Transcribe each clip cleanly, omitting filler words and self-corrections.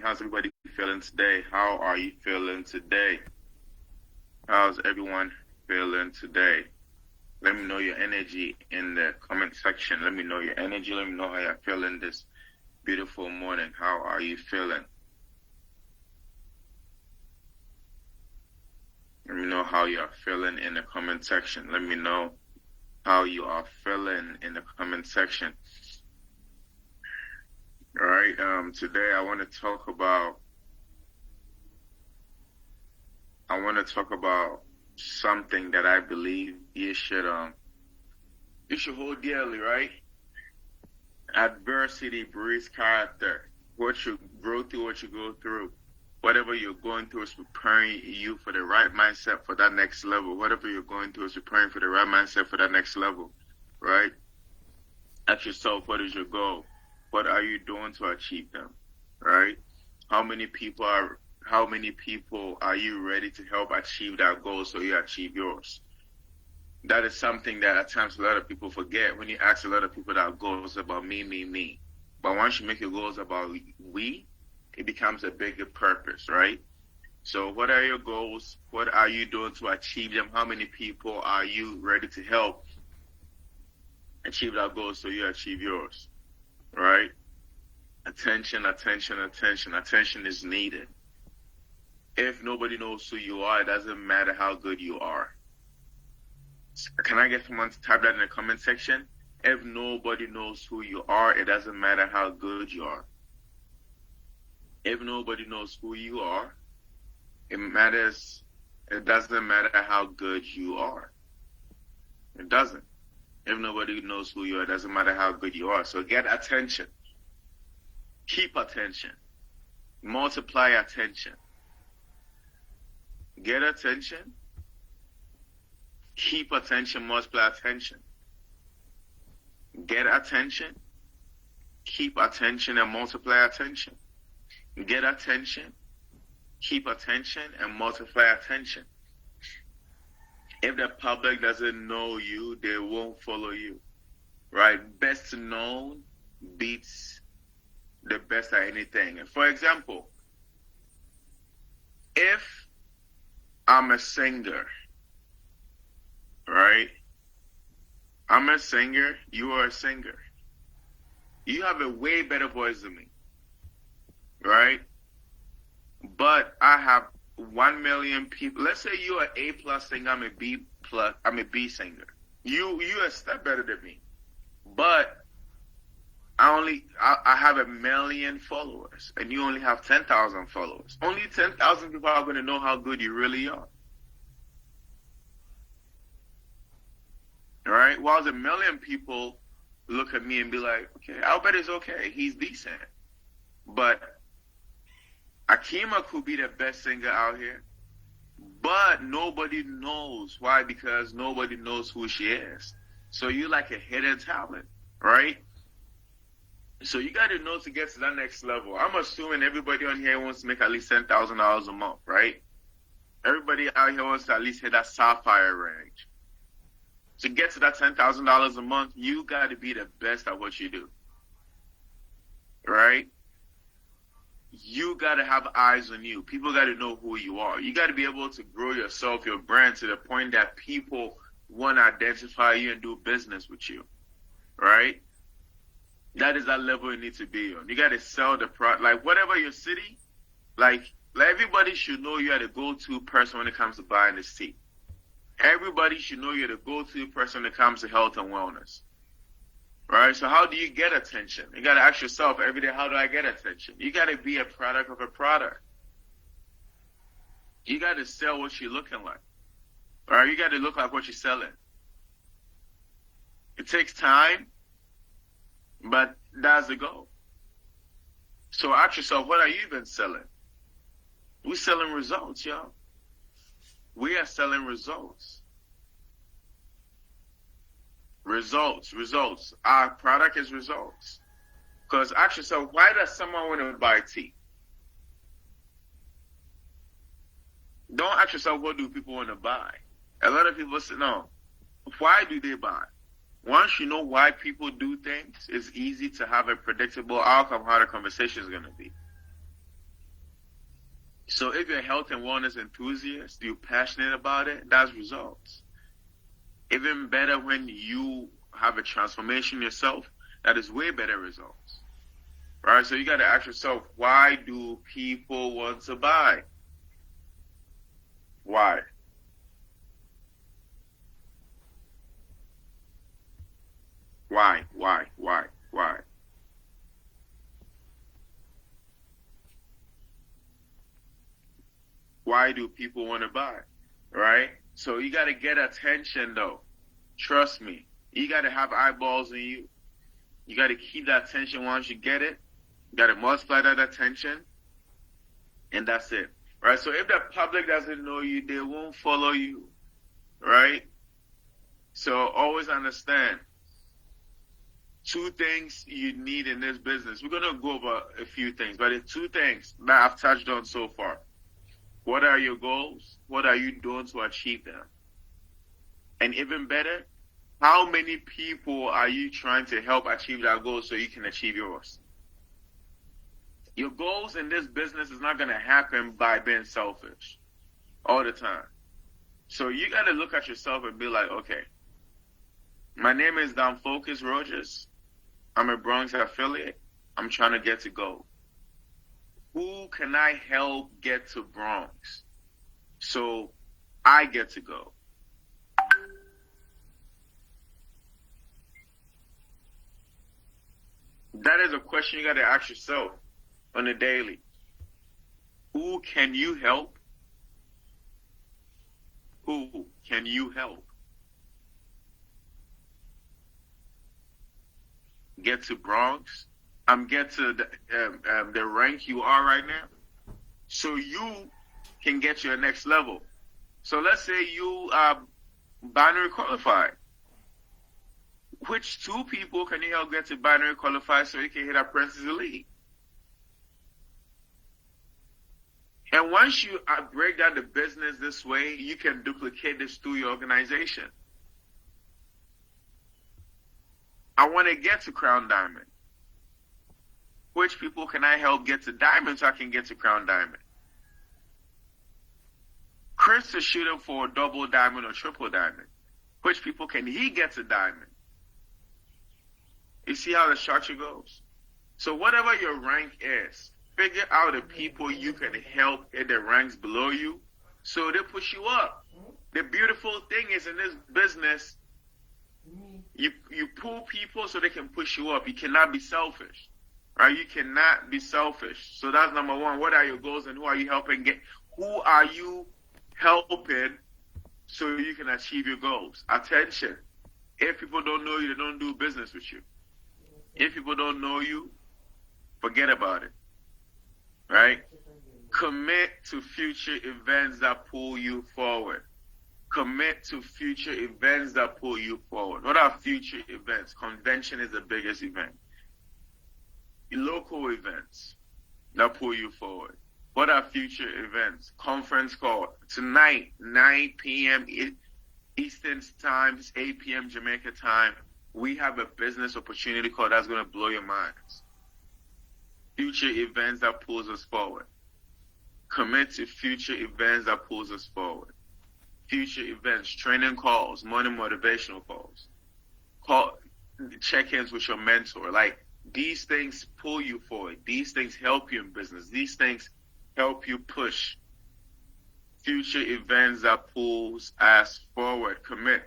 How's everybody feeling today? How are you feeling today? How's everyone feeling today? Let me know your energy in the comment section. Let me know your energy. Let me know how you're feeling this beautiful morning. How are you feeling? Let me know how you are feeling in the comment section. Let me know how you are feeling in the comment section. All right. Today I want to talk about something that I believe you should hold dearly, right? Adversity breeds character. What you grow through, what you go through, whatever you're going through is preparing you for the right mindset for that next level. Whatever you're going through is preparing for the right mindset for that next level, right? Ask yourself, what is your goal? What are you doing to achieve them, right? How many people are you ready to help achieve that goal so you achieve yours? That is something that at times a lot of people forget. When you ask a lot of people that goals about me. But once you make your goals about we, it becomes a bigger purpose, right? So what are your goals? What are you doing to achieve them? How many people are you ready to help achieve that goal so you achieve yours, right? Attention is needed. If nobody knows who you are, it doesn't matter how good you are. Can I get someone to type that in the comment section? If nobody knows who you are, it doesn't matter how good you are. If nobody knows who you are, it doesn't matter how good you are. It doesn't. If nobody knows who you are, it doesn't matter how good you are. So get attention. Keep attention. Multiply attention. Get attention. Keep attention. Multiply attention. Get attention. Keep attention and multiply attention. Get attention. Keep attention and multiply attention. If the public doesn't know you, they won't follow you, right? Best known beats the best at anything. For example, if I'm a singer, right? I'm a singer, you are a singer. You have a way better voice than me, right? But I have 1 million people. Let's say you're an A+ singer, I'm a B singer. You're a step better than me. But I have 1 million followers, and you only have 10,000 followers. Only 10,000 people are going to know how good you really are. All right? While 1 million people look at me and be like, okay, I'll bet it's okay. He's decent. But Akima could be the best singer out here, but nobody knows. Why? Because nobody knows who she is. So you're like a hidden talent, right? So you got to know to get to that next level. I'm assuming everybody on here wants to make at least $10,000 a month, right? Everybody out here wants to at least hit that sapphire range. To get to that $10,000 a month, you got to be the best at what you do, right? You got to have eyes on you. People got to know who you are. You got to be able to grow yourself, your brand, to the point that people want to identify you and do business with you, right? That is that level you need to be on. You got to sell the product. Like, whatever your city, like everybody should know you are the go-to person when it comes to buying this tea. Everybody should know you're the go-to person when it comes to health and wellness. Right? So how do you get attention? You got to ask yourself every day, how do I get attention? You got to be a product of a product. You got to sell what you're looking like. Right? You got to look like what you're selling. It takes time, but that's the goal. So ask yourself, what are you even selling? We're selling results, y'all. We are selling results. Results. Our product is results. Because ask yourself, why does someone want to buy tea? Don't ask yourself, what do people want to buy? A lot of people say, no. Why do they buy? Once you know why people do things, it's easy to have a predictable outcome how the conversation is going to be. So if you're a health and wellness enthusiast, you're passionate about it, that's results. Even better when you have a transformation yourself, that is way better results. Right? So you got to ask yourself, why do people want to buy? Why? Why? Why do people want to buy? Right? So you got to get attention though. Trust me. You got to have eyeballs in you. You got to keep that attention once you get it. You got to multiply that attention. And that's it. Right? So if the public doesn't know you, they won't follow you. Right? So always understand. Two things you need in this business. We're going to go over a few things, but the two things that I've touched on so far. What are your goals? What are you doing to achieve them? And even better, how many people are you trying to help achieve that goal so you can achieve yours? Your goals in this business is not going to happen by being selfish all the time. So you got to look at yourself and be like, okay, my name is Don Focus Rogers. I'm a Bronx affiliate. I'm trying to get to gold. Who can I help get to Bronx so I get to go? That is a question you got to ask yourself on a daily. Who can you help? Who can you help get to Bronx? Get to the rank you are right now, so you can get to your next level. So let's say you are binary qualified. Which two people can you help get to binary qualified so you can hit Apprentice Elite? And once you break down the business this way, you can duplicate this through your organization. I want to get to Crown Diamond. Which people can I help get to Diamond so I can get to Crown Diamond? Chris is shooting for a double diamond or triple diamond. Which people can he get to Diamond? You see how the structure goes? So whatever your rank is, figure out the people you can help in the ranks below you so they push you up. The beautiful thing is in this business, you pull people so they can push you up. You cannot be selfish. Right? You cannot be selfish. So that's number one. What are your goals and who are you helping get? Who are you helping so you can achieve your goals? Attention. If people don't know you, they don't do business with you. If people don't know you, forget about it. Right? Commit to future events that pull you forward. Commit to future events that pull you forward. What are future events? Convention is the biggest event. Local events that pull you forward. What are future events? Conference call. Tonight, 9 p.m. Eastern time, 8 p.m. Jamaica time, we have a business opportunity call that's going to blow your minds. Future events that pulls us forward. Commit to future events that pulls us forward. Future events, training calls, morning motivational calls. Check-ins with your mentor. Like, these things pull you forward. These things help you in business. These things help you push. Future events that pulls us forward. Commit.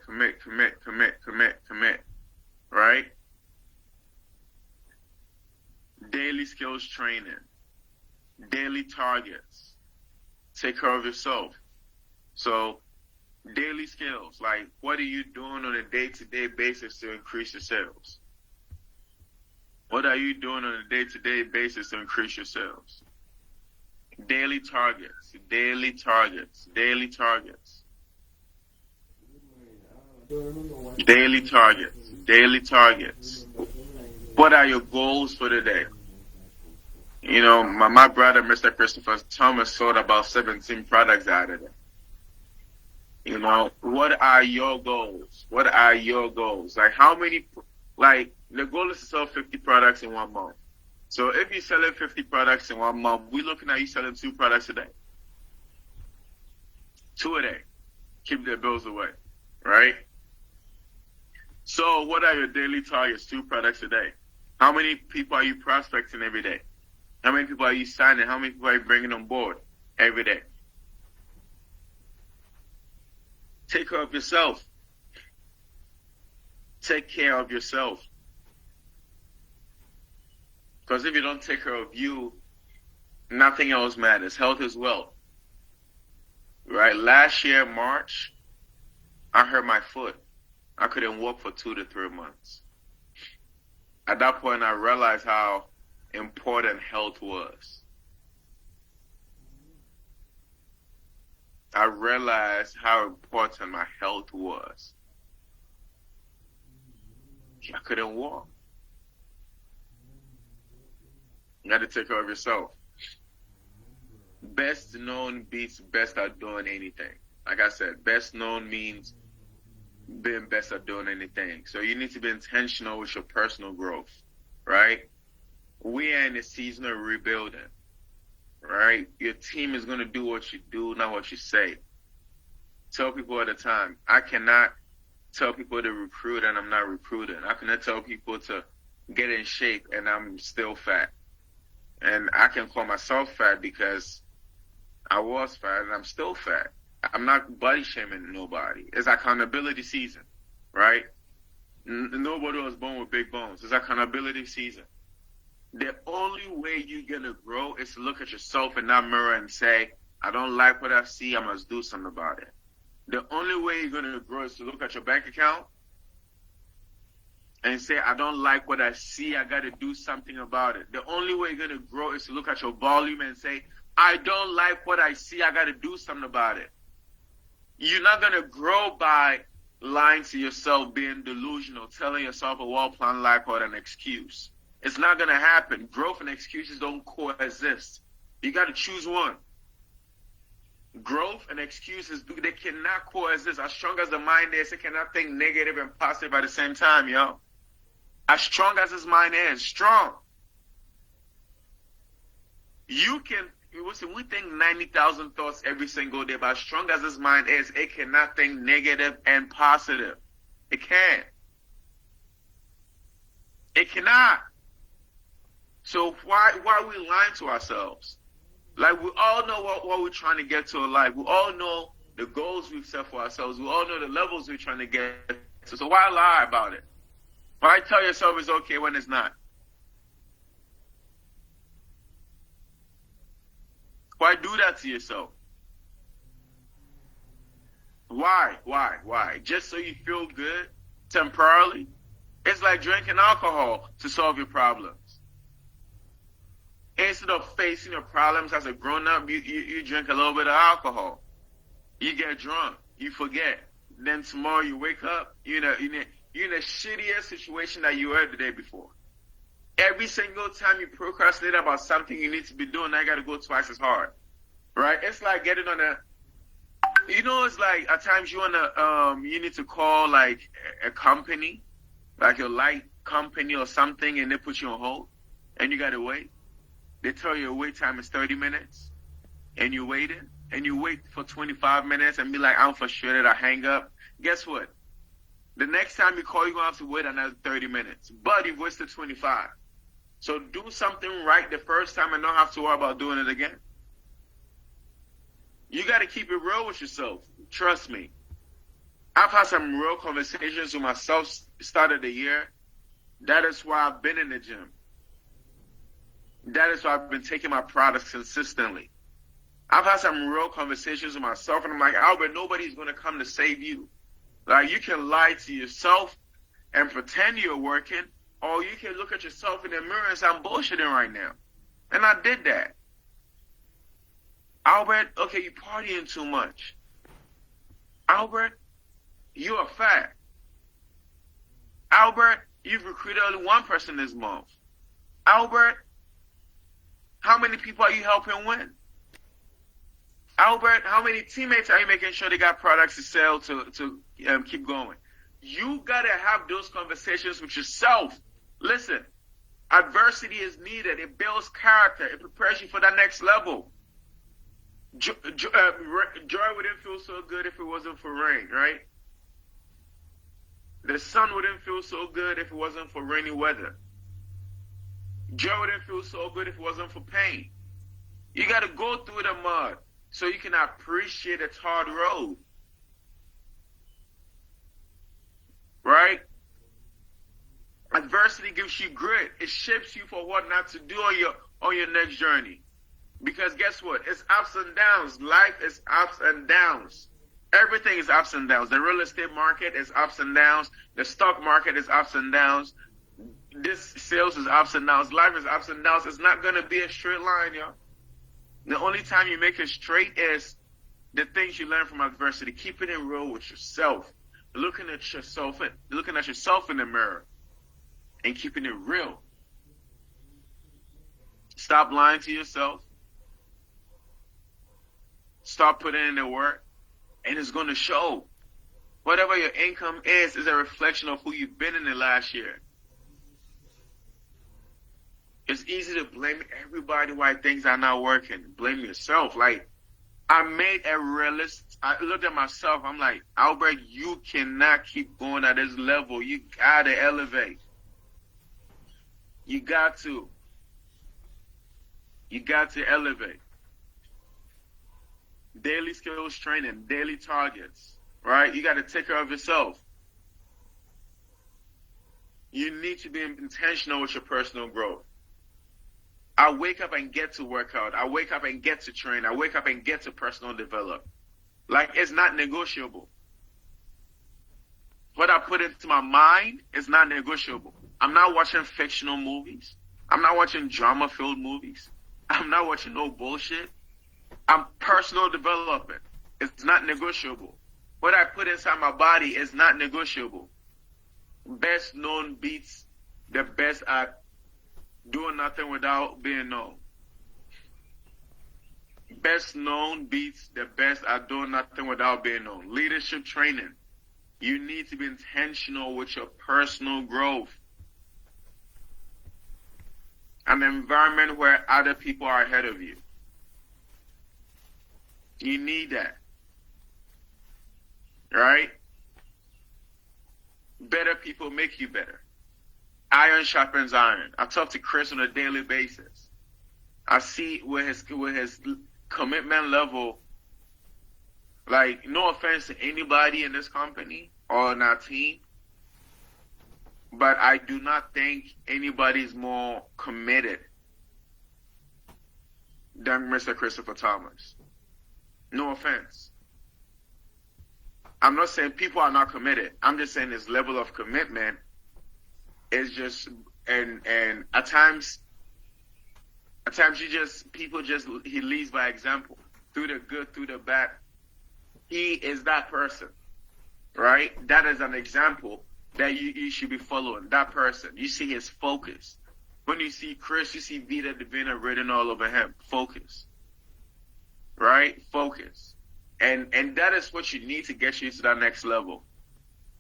Right? Daily skills training. Daily targets. Take care of yourself. So, daily skills. Like, what are you doing on a day-to-day basis to increase your sales? What are you doing on a day-to-day basis to increase your sales? Daily targets. Daily targets. Daily targets. Daily targets. Daily targets. What are your goals for the day? You know, my brother, Mr. Christopher Thomas, sold about 17 products the other day. You know, what are your goals? What are your goals? Like, how many, like, the goal is to sell 50 products in 1 month. So if you're selling 50 products in 1 month, we're looking at you selling 2 products a day. 2 a day. Keep their bills away, right? So what are your daily targets? 2 products a day. How many people are you prospecting every day? How many people are you signing? How many people are you bringing on board every day? Take care of yourself. Take care of yourself. Because if you don't take care of you, nothing else matters. Health is wealth. Right? Last year, March, I hurt my foot. I couldn't walk for 2 to 3 months. At that point, I realized how important health was. I realized how important my health was. I couldn't walk. You got to take care of yourself. Best known beats best at doing anything. Like I said, best known means being best at doing anything. So you need to be intentional with your personal growth, right? We are in a season of rebuilding, right? Your team is going to do what you do, not what you say. Tell people at a time. I cannot tell people to recruit and I'm not recruiting. I cannot tell people to get in shape and I'm still fat. And I can call myself fat because I was fat and I'm still fat. I'm not body shaming nobody. It's accountability season, right? Nobody was born with big bones. It's accountability season. The only way you're going to grow is to look at yourself in that mirror and say, I don't like what I see, I must do something about it. The only way you're going to grow is to look at your bank account and say, I don't like what I see, I got to do something about it. The only way you're going to grow is to look at your volume and say, I don't like what I see, I got to do something about it. You're not going to grow by lying to yourself, being delusional, telling yourself a well-planned life or an excuse. It's not going to happen. Growth and excuses don't coexist. You got to choose one. Growth and excuses, they cannot coexist. As strong as the mind is, it cannot think negative and positive at the same time, yo. As strong as his mind is, strong. You can, we think 90,000 thoughts every single day, but as strong as his mind is, it cannot think negative and positive. It can't. It cannot. So why are we lying to ourselves? Like, we all know what we're trying to get to in life. We all know the goals we've set for ourselves. We all know the levels we're trying to get to. So why lie about it? Why tell yourself it's okay when it's not? Why do that to yourself? Why? Just so you feel good temporarily? It's like drinking alcohol to solve your problems. Instead of facing your problems as a grown-up, you drink a little bit of alcohol. You get drunk. You forget. Then tomorrow you wake up, you're in a shittier situation that you were the day before. Every single time you procrastinate about something you need to be doing, now you got to go twice as hard. Right? It's like getting on it's like at times you need to call like a company, like your light company or something, and they put you on hold, and you got to wait. They tell you your wait time is 30 minutes, and you wait for 25 minutes and be like, I'm frustrated, I hang up. Guess what? The next time you call, you're going to have to wait another 30 minutes. But you've wasted 25. So do something right the first time and don't have to worry about doing it again. You got to keep it real with yourself. Trust me. I've had some real conversations with myself start of the year. That is why I've been in the gym. That is why I've been taking my products consistently. I've had some real conversations with myself, and I'm like, Albert, nobody's going to come to save you. Like, you can lie to yourself and pretend you're working, or you can look at yourself in the mirror and say, I'm bullshitting right now. And I did that. Albert, okay, you're partying too much. Albert, you're fat. Albert, you've recruited only one person this month. Albert, how many people are you helping win? Albert, how many teammates are you making sure they got products to sell to keep going? You got to have those conversations with yourself. Listen, adversity is needed. It builds character. It prepares you for that next level. Joy wouldn't feel so good if it wasn't for rain, right? The sun wouldn't feel so good if it wasn't for rainy weather. Joy wouldn't feel so good if it wasn't for pain. You got to go through the mud so you can appreciate its hard road. Right? Adversity gives you grit. It shapes you for what not to do on your next journey. Because guess what? It's ups and downs. Life is ups and downs. Everything is ups and downs. The real estate market is ups and downs. The stock market is ups and downs. This sales is ups and downs. Life is ups and downs. It's not going to be a straight line, y'all. The only time you make it straight is the things you learn from adversity. Keeping it real with yourself. Looking at yourself in the mirror and keeping it real. Stop lying to yourself. Stop putting in the work. And it's going to show. Whatever your income is a reflection of who you've been in the last year. It's easy to blame everybody why things are not working. Blame yourself. Like, I made a realist. I looked at myself. I'm like, Albert, you cannot keep going at this level. You got to elevate. You got to. You got to elevate. Daily skills training, daily targets, right? You got to take care of yourself. You need to be intentional with your personal growth. I wake up and get to work out. I wake up and get to train. I wake up and get to personal develop. Like, it's not negotiable. What I put into my mind is not negotiable. I'm not watching fictional movies. I'm not watching drama-filled movies. I'm not watching no bullshit. I'm personal development. It's not negotiable. What I put inside my body is not negotiable. Best known beats the best at doing nothing without being known. Best known beats the best at doing nothing without being known. Leadership training. You need to be intentional with your personal growth. An environment where other people are ahead of you. You need that. Right? Better people make you better. Iron sharpens iron. I talk to Chris on a daily basis. I see with his commitment level, like, no offense to anybody in this company or in our team, but I do not think anybody's more committed than Mr. Christopher Thomas. No offense. I'm not saying people are not committed. I'm just saying this level of commitment is just, and at times he leads by example. Through the good, through the bad. He is that person, right? That is an example that you should be following. That person. You see his focus. When you see Chris, you see Vida Divina written all over him. Focus. Right? Focus. And that is what you need to get you to that next level.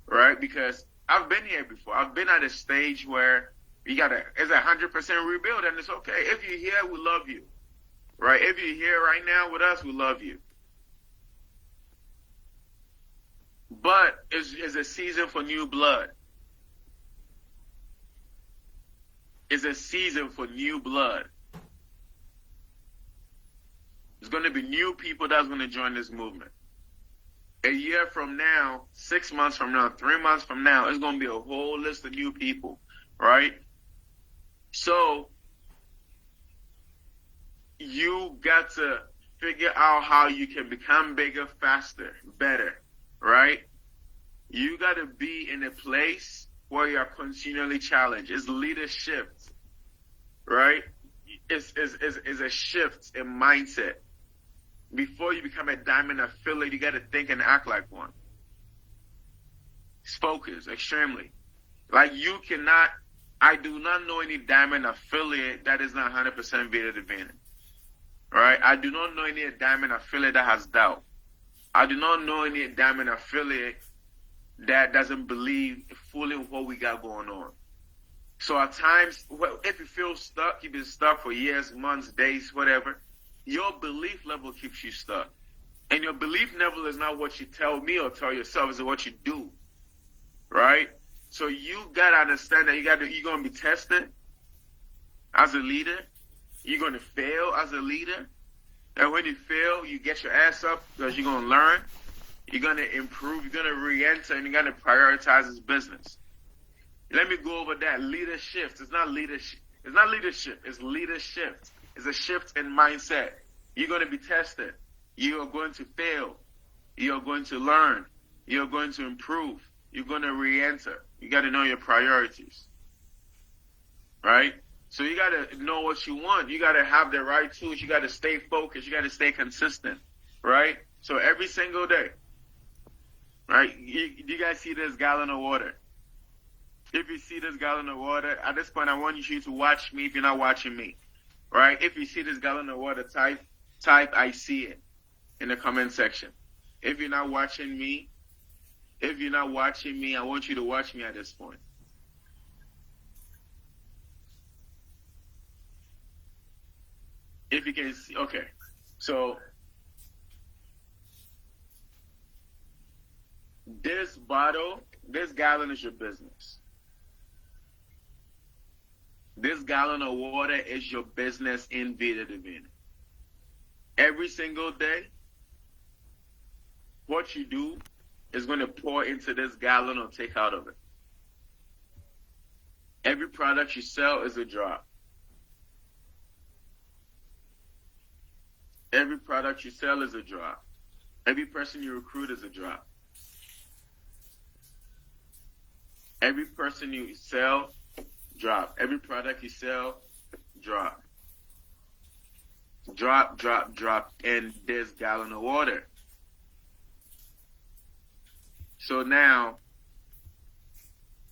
Right? Because I've been here before. I've been at a stage where it's 100% rebuild, and it's okay. If you're here, we love you. Right? If you're here right now with us, we love you. But it's a season for new blood. It's a season for new blood. There's going to be new people that's going to join this movement. A year from now, 6 months from now, 3 months from now, it's going to be a whole list of new people, right? So, you got to figure out how you can become bigger, faster, better, right? You got to be in a place where you're continually challenged. It's leadership, right? It's a shift in mindset. Before you become a diamond affiliate, you got to think and act like one. It's focus, extremely. Like, I do not know any diamond affiliate that is not 100% Vida Divina. Right? I do not know any diamond affiliate that has doubt. I do not know any diamond affiliate that doesn't believe fully in what we got going on. So at times, if you feel stuck, you've been stuck for years, months, days, whatever, your belief level keeps you stuck. And your belief level is not what you tell me or tell yourself, it's what you do. Right? So you gotta understand that you're gonna be tested as a leader. You're gonna fail as a leader. And when you fail, you get your ass up because you're gonna learn. You're gonna improve. You're gonna re-enter, and you're gonna prioritize this business. Let me go over that. Leadership. It's not leadership. It's not leadership. It's leadership. It's a shift in mindset. You're gonna be tested. You are going to fail. You are going to learn. You are going to improve. You're going to re-enter. You got to know your priorities. Right? So you got to know what you want. You got to have the right tools. You got to stay focused. You got to stay consistent. Right? So every single day. Right? You guys see this gallon of water. If you see this gallon of water, at this point I want you to watch me if you're not watching me. Right? If you see this gallon of water, type I see it in the comment section. If you're not watching me, I want you to watch me at this point. If you can see, okay. So, this gallon is your business. This gallon of water is your business in Vida Divina. Every single day, what you do is going to pour into this gallon or take out of it. Every product you sell is a drop. Every product you sell is a drop. Every person you recruit is a drop. Every person you sell, drop. Every product you sell, drop. Drop, drop, drop in this gallon of water. So now,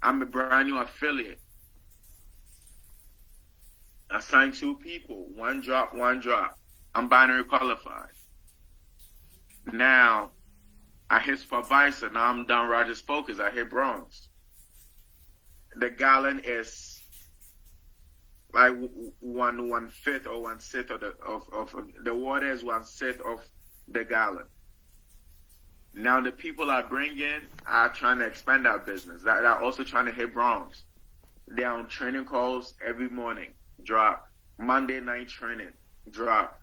I'm a brand new affiliate. I signed 2 people. 1 drop, 1 drop. I'm binary qualified. Now, I hit supervisor. Now I'm done Rogers Focus. I hit bronze. The gallon is like 1/5 or 1/6 of the water is 1/6 of the gallon. Now the people I bring in are trying to expand our business. They're also trying to hit bronze. They're on training calls every morning. Drop. Monday night training. Drop.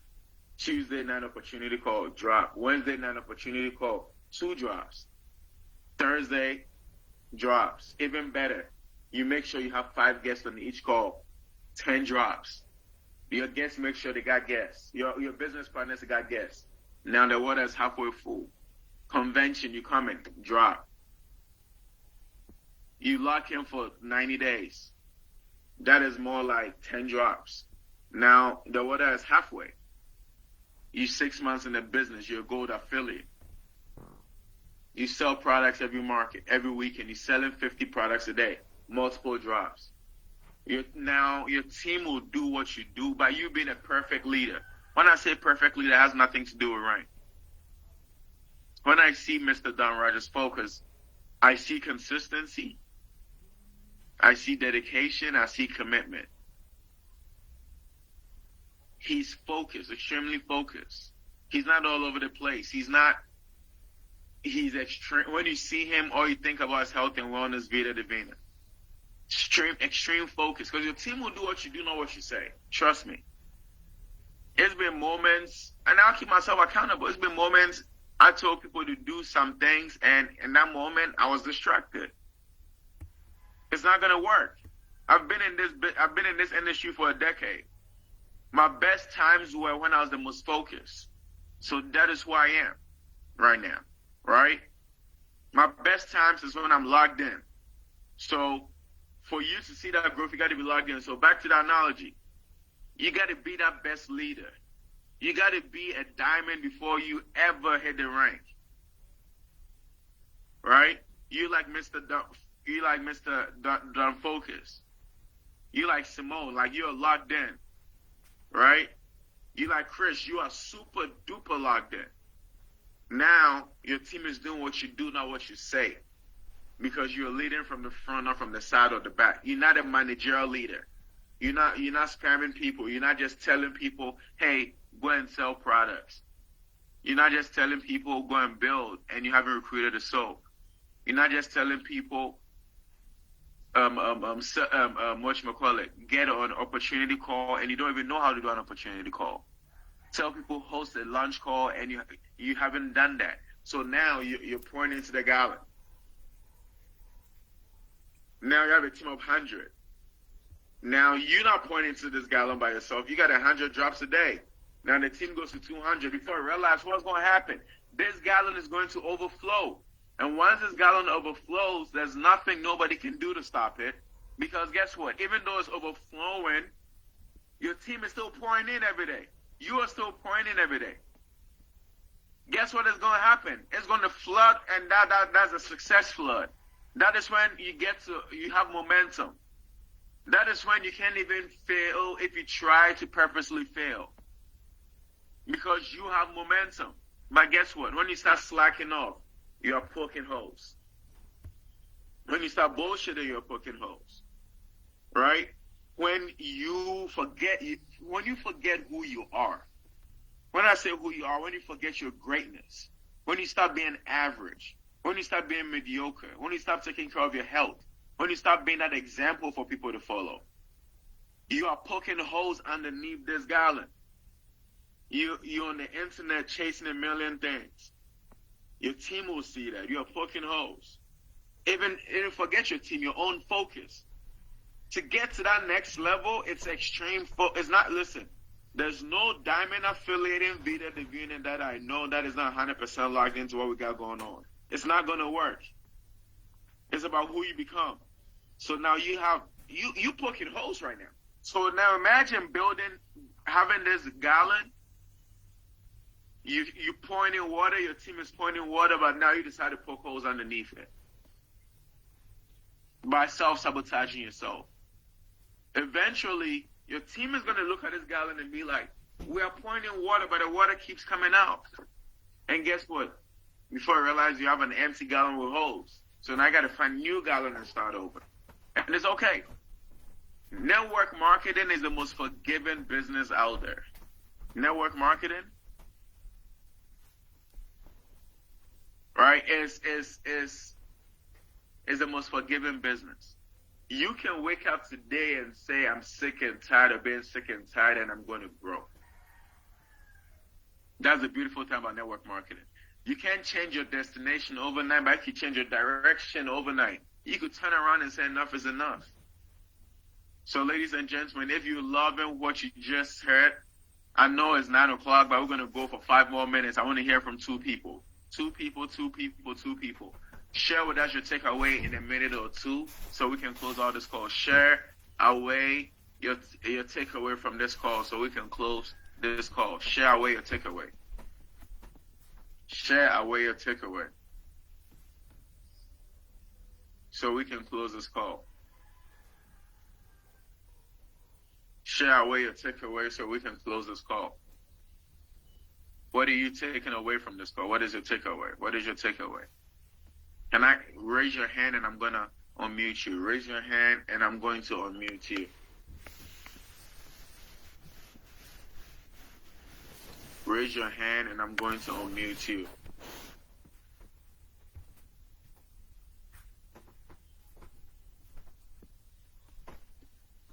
Tuesday night opportunity call. Drop. Wednesday night opportunity call. 2 drops. Thursday drops. Even better. You make sure you have 5 guests on each call. 10 drops. Your guests make sure they got guests. Your business partners got guests. Now the water is halfway full. Convention, you come in, drop. You lock in for 90 days. That is more like 10 drops. Now the water is halfway. You 6 months in the business, you're a gold affiliate. You sell products every market, every weekend. You're selling 50 products a day, multiple drops. Now your team will do what you do by you being a perfect leader. When I say perfect leader, it has nothing to do with rank. When I see Mr. Don Rogers Focus, I see consistency, I see dedication, I see commitment. He's focused, extremely focused. He's not all over the place. He's extreme. When you see him, all you think about is health and wellness, Vida Divina. Extreme focus, because your team will do what you do, not what you say. Trust me. It's been moments, and I'll keep myself accountable. It's been moments I told people to do some things, and in that moment, I was distracted. It's not gonna work. I've been in this industry for a decade. My best times were when I was the most focused. So that is who I am right now, right? My best times is when I'm logged in. So for you to see that growth, you got to be logged in. So back to the analogy. You got to be that best leader. You got to be a diamond before you ever hit the rank. Right? You like Mr. Dunn Focus. You like Simone, like you're logged in. Right? You like Chris, you are super duper logged in. Now, your team is doing what you do, not what you say. Because you're leading from the front or from the side or the back. You're not a managerial leader. You're not spamming people. You're not just telling people, hey, go and sell products. You're not just telling people go and build and you haven't recruited a soul. You're not just telling people whatchamacallit, get an opportunity call and you don't even know how to do an opportunity call. Tell people host a lunch call and you haven't done that. So now you're pouring into the gallon. Now you have a team of 100. Now you're not pouring into this gallon by yourself. You got 100 drops a day. Now the team goes to 200. Before you realize what's going to happen, this gallon is going to overflow. And once this gallon overflows, there's nothing nobody can do to stop it. Because guess what? Even though it's overflowing, your team is still pouring in every day. You are still pouring in every day. Guess what is going to happen? It's going to flood, and that's a success flood. That is when you have momentum. That is when you can't even fail if you try to purposely fail. Because you have momentum. But guess what? When you start slacking off, you are poking holes. When you start bullshitting, you're poking holes. Right? When you forget who you are. When I say who you are, when you forget your greatness. When you stop being average. When you stop being mediocre. When you stop taking care of your health. When you stop being that example for people to follow. You are poking holes underneath this gallon. You're on the internet chasing a million things. Your team will see that. You're poking holes. Even forget your team, your own focus. To get to that next level, it's extreme. It's not, listen, there's no diamond affiliating Vida Divina that I know that is not 100% locked into what we got going on. It's not going to work. It's about who you become. So now you poking holes right now. So now imagine having this gallon. You pouring in water, your team is pouring in water, but now you decide to poke holes underneath it. By self-sabotaging yourself. Eventually, your team is going to look at this gallon and be like, we are pouring in water, but the water keeps coming out. And guess what? Before you realize you have an empty gallon with holes. So now I got to find a new gallon and start over. And it's okay. Network marketing is the most forgiving business out there. Network marketing, right, is the most forgiving business. You can wake up today and say, I'm sick and tired of being sick and tired and I'm going to grow. That's the beautiful thing about network marketing. You can't change your destination overnight, but you can change your direction overnight. You could turn around and say enough is enough. So ladies and gentlemen, if you're loving what you just heard, I know it's 9 o'clock, but we're going to go for 5 more minutes. I want to hear from 2 people. 2 people. Share with us your takeaway in a minute or 2 so we can close all this call. Share away your takeaway from this call so we can close this call. Share away your takeaway. Share away your takeaway so we can close this call. Share away your takeaway so we can close this call. What are you taking away from this call? What is your takeaway? What is your takeaway? Can I raise your hand and I'm going to unmute you? Raise your hand and I'm going to unmute you. Raise your hand and I'm going to unmute you.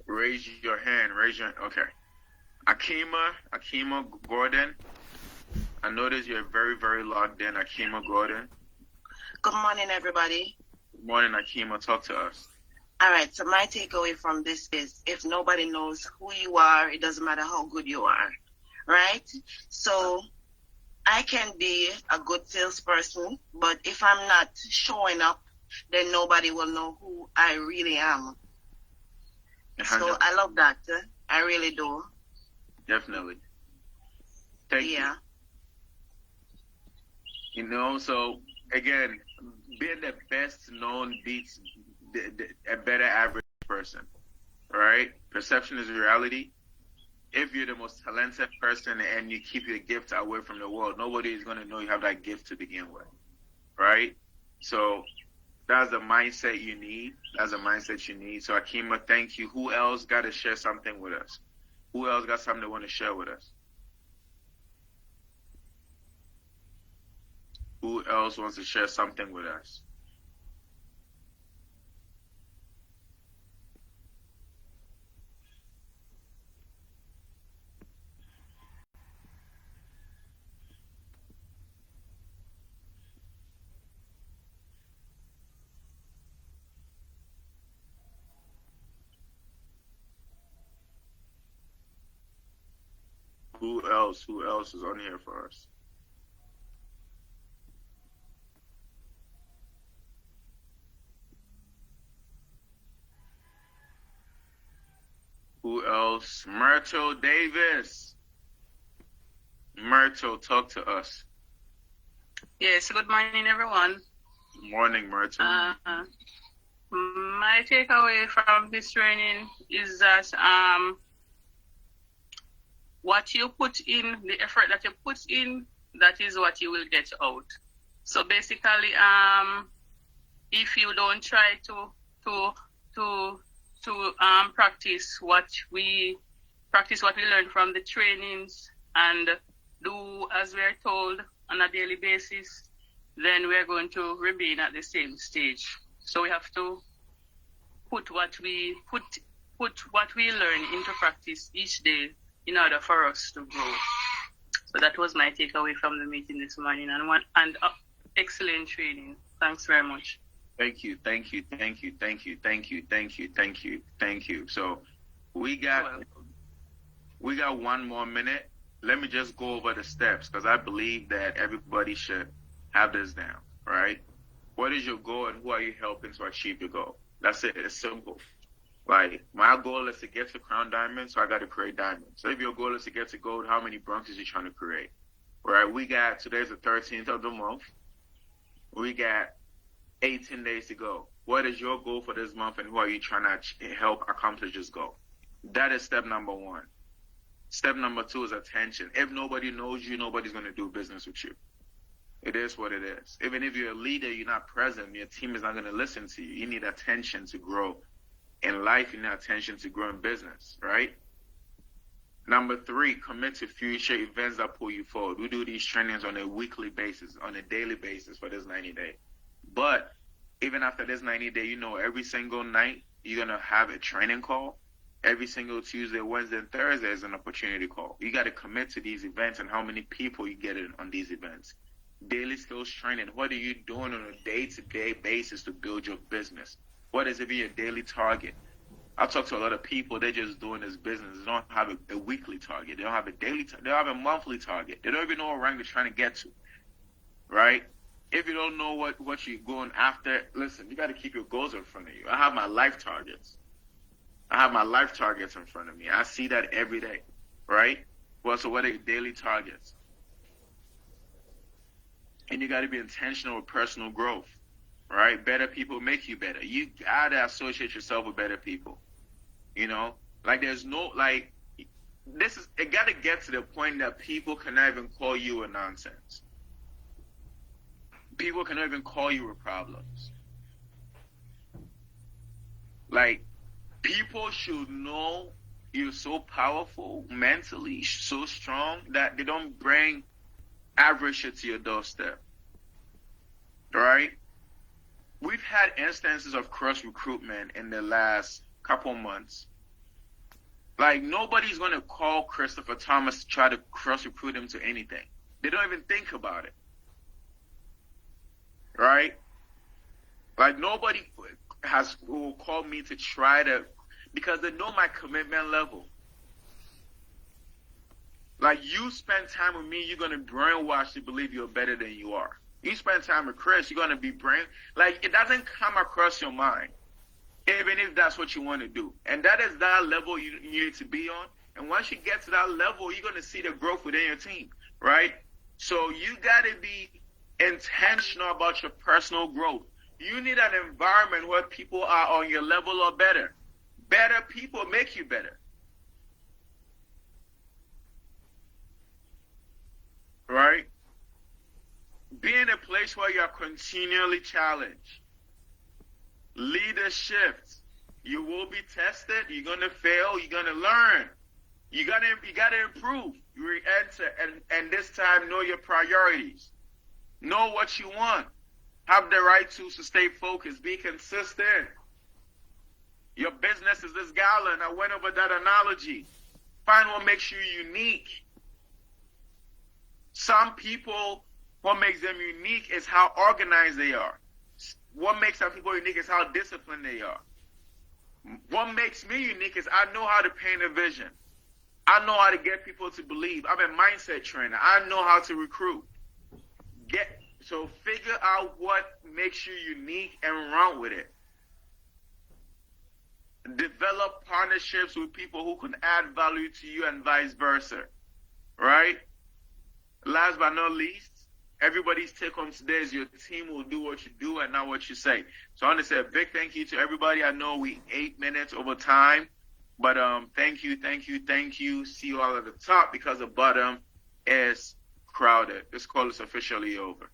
Raise your hand. Okay. Akima Gordon. I notice you're very, very logged in. Akima Gordon. Good morning, everybody. Good morning, Akima. Talk to us. All right. So my takeaway from this is if nobody knows who you are, it doesn't matter how good you are. Right? So I can be a good salesperson, but if I'm not showing up, then nobody will know who I really am. 100%. So I love that. I really do. Definitely. Thank you. You know, so again, being the best known beats a better average person, right? Perception is reality. If you're the most talented person and you keep your gift away from the world, nobody is going to know you have that gift to begin with, right? So That's the mindset you need. That's the mindset you need. So Akima, thank you. Who else got to share something with us? Who else got something they want to share with us? Who else wants to share something with us? Who else? Who else is on here for us? Who else? Myrtle Davis. Myrtle, talk to us. Yes, good morning, everyone. Good morning, Myrtle. My takeaway from this training is that what you put in, the effort that you put in, that is what you will get out. So basically, if you don't try to practice what we learn from the trainings and do as we're told on a daily basis, then we're going to remain at the same stage. So we have to put what we learn into practice each day in order for us to grow. So that was my takeaway from the meeting this morning, and excellent training. Thanks very much. Thank you. So we got one more minute. Let me just go over the steps because I believe that everybody should have this down, right? What is your goal and who are you helping to achieve your goal? That's it. It's simple. Like, my goal is to get to Crown Diamond, so I got to create diamonds. So if your goal is to get to gold, how many Bronxes are you trying to create? Right? Today's the 13th of the month. We got 18 days to go. What is your goal for this month and who are you trying to help accomplish this goal? That is step number one. Step number two is attention. If nobody knows you, nobody's going to do business with you. It is what it is. Even if you're a leader, you're not present, your team is not going to listen to you. You need attention to grow. In life, you need attention to grow in business, right? Number three, commit to future events that pull you forward. We do these trainings on a weekly basis, on a daily basis for this 90 days. But even after this 90 days, every single night you're going to have a training call. Every single Tuesday, Wednesday, and Thursday is an opportunity call. You got to commit to these events and how many people you get in on these events. Daily skills training. What are you doing on a day-to-day basis to build your business? What is even your daily target? I talk to a lot of people, they're just doing this business. They don't have a weekly target. They don't have a daily target. They don't have a monthly target. They don't even know what rank they're trying to get to, right? If you don't know what you're going after, listen, you got to keep your goals in front of you. I have my life targets. In front of me. I see that every day, right? Well, so what are your daily targets? And you got to be intentional with personal growth, right? Better people make you better. You got to associate yourself with better people, there's no, it got to get to the point that people cannot even call you a nonsense. People cannot even call you with problems. People should know you're so powerful, mentally, so strong, that they don't bring average shit to your doorstep. Right? We've had instances of cross recruitment in the last couple months. Nobody's going to call Christopher Thomas to try to cross recruit him to anything. They don't even think about it. Right? Nobody will call me to try to, because they know my commitment level. You spend time with me, you're going to brainwash to believe you're better than you are. You spend time with Chris, you're going to be it doesn't come across your mind, even if that's what you want to do. And that is that level you need to be on. And once you get to that level, you're going to see the growth within your team, right? So you got to be intentional about your personal growth. You need an environment where people are on your level or better. Better people make you better. Right? Be in a place where you are continually challenged. Leadership. You will be tested. You're gonna fail. You're gonna learn. You gotta improve. You re-enter, and this time know your priorities. Know what you want. Have the right to stay focused. Be consistent. Your business is this gallon. I went over that analogy. Find what makes you unique. Some people, what makes them unique is how organized they are. What makes some people unique is how disciplined they are. What makes me unique is I know how to paint a vision. I know how to get people to believe. I'm a mindset trainer. I know how to recruit. So figure out what makes you unique and run with it. Develop partnerships with people who can add value to you and vice versa. Right? Last but not least, everybody's take home today is your team will do what you do and not what you say. So I want to say a big thank you to everybody. I know we 8 minutes over time, but thank you. See you all at the top because the bottom is crowded. This call is officially over.